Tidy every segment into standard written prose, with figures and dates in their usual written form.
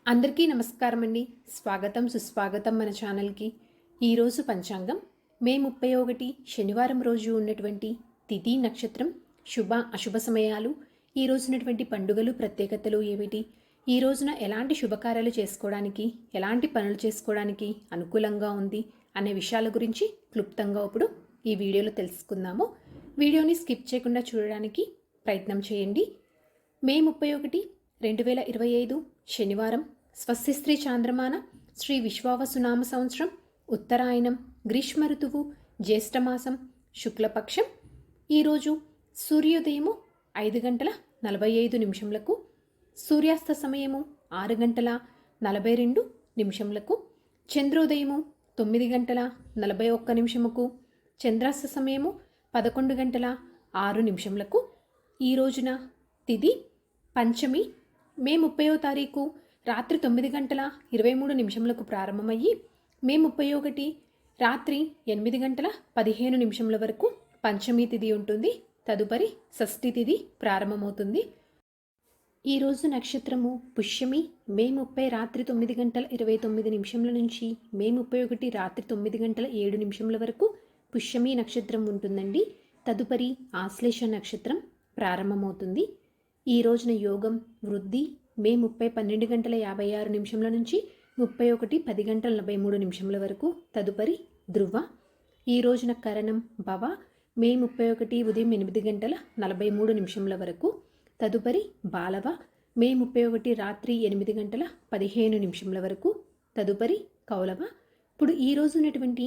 అందరికీ నమస్కారం అండి. స్వాగతం సుస్వాగతం మన ఛానల్కి. ఈరోజు పంచాంగం మే 31 శనివారం రోజు ఉన్నటువంటి తిథి నక్షత్రం శుభ అశుభ సమయాలు, ఈ రోజునటువంటి పండుగలు ప్రత్యేకతలు ఏమిటి, ఈ రోజున ఎలాంటి శుభకార్యాలు చేసుకోవడానికి ఎలాంటి పనులు చేసుకోవడానికి అనుకూలంగా ఉంది అనే విషయాల గురించి క్లుప్తంగా ఇప్పుడు ఈ వీడియోలో తెలుసుకుందాము. వీడియోని స్కిప్ చేయకుండా చూడడానికి ప్రయత్నం చేయండి. మే 31 2025 శనివారం, స్వస్తిశ్రీ చాంద్రమాన శ్రీ విశ్వావసునామ సంవత్సరం, ఉత్తరాయణం, గ్రీష్మ ఋతువు, జ్యేష్ఠమాసం, శుక్లపక్షం. ఈరోజు సూర్యోదయము 5:45, సూర్యాస్త సమయము 6:42, చంద్రోదయము 9:41, చంద్రాస్త సమయము 11:06. ఈ రోజున తిథి పంచమి. మే 30వ తారీఖు రాత్రి 9:23 ప్రారంభమయ్యి మే 31 రాత్రి 8:15 వరకు పంచమి తిథి ఉంటుంది. తదుపరి షష్ఠి తిథి ప్రారంభమవుతుంది. ఈరోజు నక్షత్రము పుష్యమి. మే 30 రాత్రి 9:29 నుంచి మే 31 రాత్రి 9:07 వరకు పుష్యమి నక్షత్రం ఉంటుందండి. తదుపరి ఆశ్లేష నక్షత్రం ప్రారంభమవుతుంది. ఈ రోజున యోగం వృద్ధి. మే 30 12:56 నుంచి 31 10:43 వరకు. తదుపరి ధ్రువ. ఈ రోజున కరణం భవ. మే 31 ఉదయం 8:43 వరకు. తదుపరి బాలవ. మే 31 రాత్రి 8:15 వరకు. తదుపరి కౌలవ. ఇప్పుడు ఈ రోజు ఉన్నటువంటి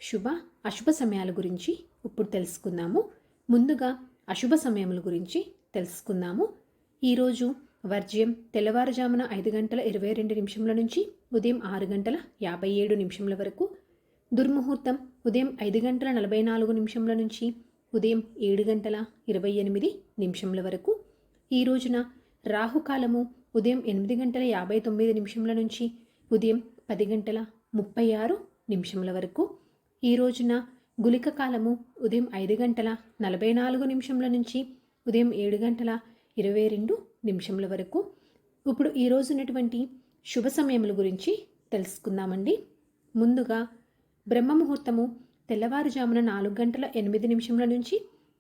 శుభ అశుభ సమయాల గురించి ఇప్పుడు తెలుసుకుందాము. ముందుగా అశుభ సమయముల గురించి తెలుసుకుందాము. ఈరోజు వర్జ్యం తెల్లవారుజామున 5:22 నుంచి ఉదయం 6:57 వరకు. దుర్ముహూర్తం ఉదయం 5:44 నుంచి ఉదయం 7:28 వరకు. ఈ రోజున రాహుకాలము ఉదయం 8:59 నుంచి ఉదయం 10:36 వరకు. ఈ రోజున గుళిక కాలము ఉదయం 5:44 నుంచి ఉదయం 7:22 వరకు. ఇప్పుడు ఈ రోజు ఉన్నటువంటి శుభ సమయముల గురించి తెలుసుకుందామండి. ముందుగా బ్రహ్మ ముహూర్తము తెల్లవారుజామున 4:08 నుంచి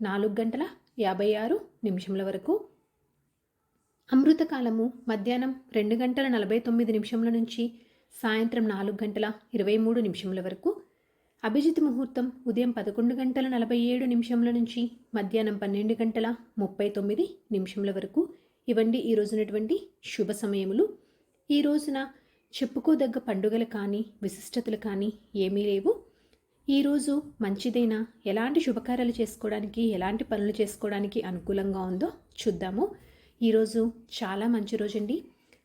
4:56 వరకు. అమృతకాలము మధ్యాహ్నం 2:49 నుంచి సాయంత్రం 4:23 వరకు. అభిజిత్ ముహూర్తం ఉదయం 11:47 నుంచి మధ్యాహ్నం 12:39 వరకు. ఇవండి ఈ రోజునటువంటి శుభ సమయములు. ఈ రోజున చెప్పుకోదగ్గ పండుగలు కానీ విశిష్టతలు కానీ ఏమీ లేవు. ఈరోజు మంచిదైన ఎలాంటి శుభకార్యాలు చేసుకోవడానికి ఎలాంటి పనులు చేసుకోవడానికి అనుకూలంగా ఉందో చూద్దాము. ఈరోజు చాలా మంచి రోజండి.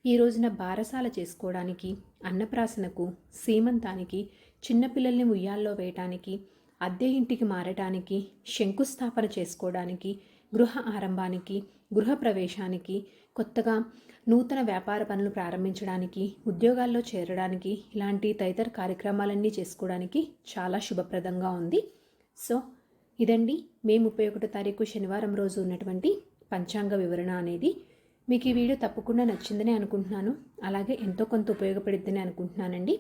ఈ రోజున బారసాల చేసుకోవడానికి, అన్నప్రాసనకు, సీమంతానికి, చిన్నపిల్లల్ని ఉయ్యాల్లో వేయటానికి, అద్దె ఇంటికి మారటానికి, శంకుస్థాపన చేసుకోవడానికి, గృహ ఆరంభానికి, గృహ ప్రవేశానికి, కొత్తగా నూతన వ్యాపార పనులు ప్రారంభించడానికి, ఉద్యోగాల్లో చేరడానికి, ఇలాంటి తదితర కార్యక్రమాలన్నీ చేసుకోవడానికి చాలా శుభప్రదంగా ఉంది. సో ఇదండి మే 31 తారీఖు శనివారం రోజు ఉన్నటువంటి పంచాంగ వివరణ అనేది. మీకు ఈ వీడియో తప్పకుండా నచ్చిందని అనుకుంటున్నాను. అలాగే ఎంతో కొంత ఉపయోగపడిద్దని అనుకుంటున్నానండి.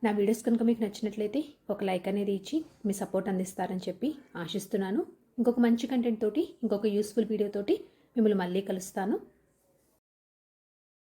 నా వీడియోస్ కనుక మీకు నచ్చినట్లయితే ఒక లైక్ అనేది ఇచ్చి మీ సపోర్ట్ అందిస్తారని చెప్పి ఆశిస్తున్నాను. ఇంకొక మంచి కంటెంట్ తోటి, ఇంకొక యూస్ఫుల్ వీడియో తోటి మిమ్మల్ని మళ్ళీ కలుస్తాను.